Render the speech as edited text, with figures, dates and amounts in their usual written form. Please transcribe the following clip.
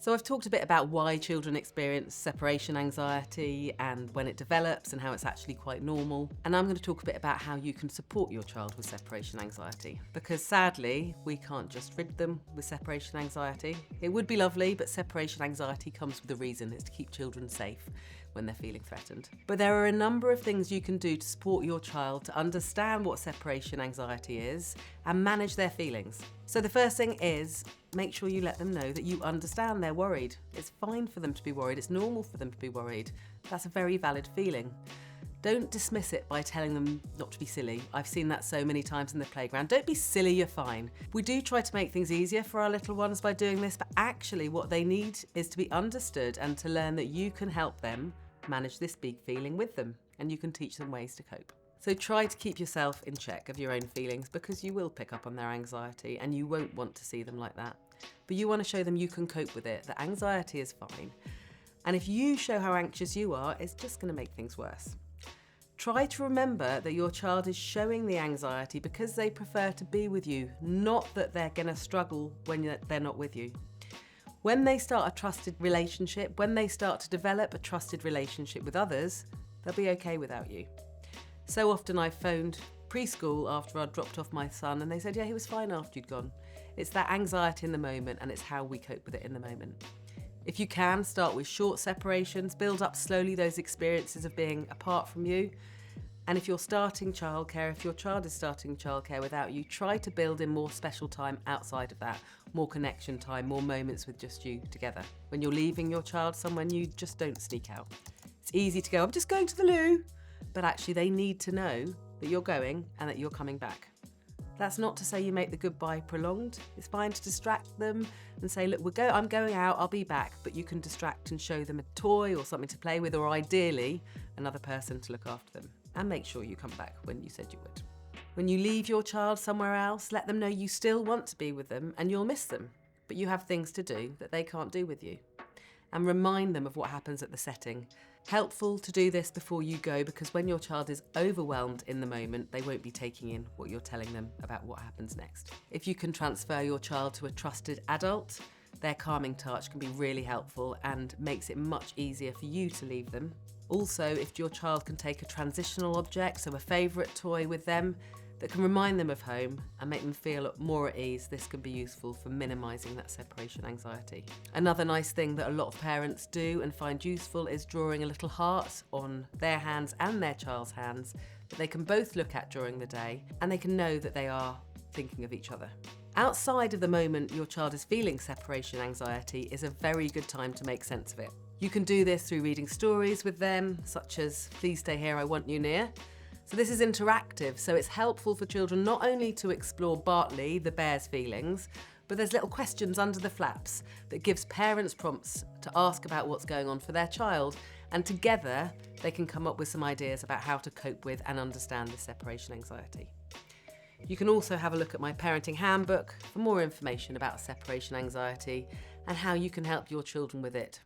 So I've talked a bit about why children experience separation anxiety and when it develops and how it's actually quite normal. And I'm going to talk a bit about how you can support your child with separation anxiety. Because sadly, we can't just rid them with separation anxiety. It would be lovely, but separation anxiety comes with a reason. It's to keep children safe when they're feeling threatened. But there are a number of things you can do to support your child to understand what separation anxiety is and manage their feelings. So the first thing is, make sure you let them know that you understand they're worried. It's fine for them to be worried. It's normal for them to be worried. That's a very valid feeling. Don't dismiss it by telling them not to be silly. I've seen that so many times in the playground. Don't be silly, you're fine. We do try to make things easier for our little ones by doing this, but actually what they need is to be understood and to learn that you can help them manage this big feeling with them, and you can teach them ways to cope. So try to keep yourself in check of your own feelings, because you will pick up on their anxiety and you won't want to see them like that. But you want to show them you can cope with it, that anxiety is fine. And if you show how anxious you are, it's just going to make things worse. Try to remember that your child is showing the anxiety because they prefer to be with you, not that they're going to struggle when they're not with you. When they start a trusted relationship, when they start to develop a trusted relationship with others, they'll be okay without you. So often I've phoned preschool after I'd dropped off my son and they said, yeah, he was fine after you'd gone. It's that anxiety in the moment, and it's how we cope with it in the moment. If you can, start with short separations, build up slowly those experiences of being apart from you. And if you're starting childcare, if your child is starting childcare without you, try to build in more special time outside of that, more connection time, more moments with just you together. When you're leaving your child somewhere new, just don't sneak out. It's easy to go, I'm just going to the loo, but actually they need to know that you're going and that you're coming back. That's not to say you make the goodbye prolonged. It's fine to distract them and say, look, I'm going out, I'll be back, but you can distract and show them a toy or something to play with, or ideally another person to look after them. And make sure you come back when you said you would. When you leave your child somewhere else, let them know you still want to be with them and you'll miss them, but you have things to do that they can't do with you. And remind them of what happens at the setting. Helpful to do this before you go, because when your child is overwhelmed in the moment, they won't be taking in what you're telling them about what happens next. If you can transfer your child to a trusted adult, their calming touch can be really helpful and makes it much easier for you to leave them. Also, if your child can take a transitional object, so a favourite toy with them, that can remind them of home and make them feel more at ease, this can be useful for minimising that separation anxiety. Another nice thing that a lot of parents do and find useful is drawing a little heart on their hands and their child's hands that they can both look at during the day, and they can know that they are thinking of each other. Outside of the moment your child is feeling separation anxiety is a very good time to make sense of it. You can do this through reading stories with them, such as Please Stay Here, I Want You Near. So this is interactive, so it's helpful for children not only to explore Bartley, the bear's feelings, but there's little questions under the flaps that gives parents prompts to ask about what's going on for their child, and together they can come up with some ideas about how to cope with and understand this separation anxiety. You can also have a look at my parenting handbook for more information about separation anxiety and how you can help your children with it.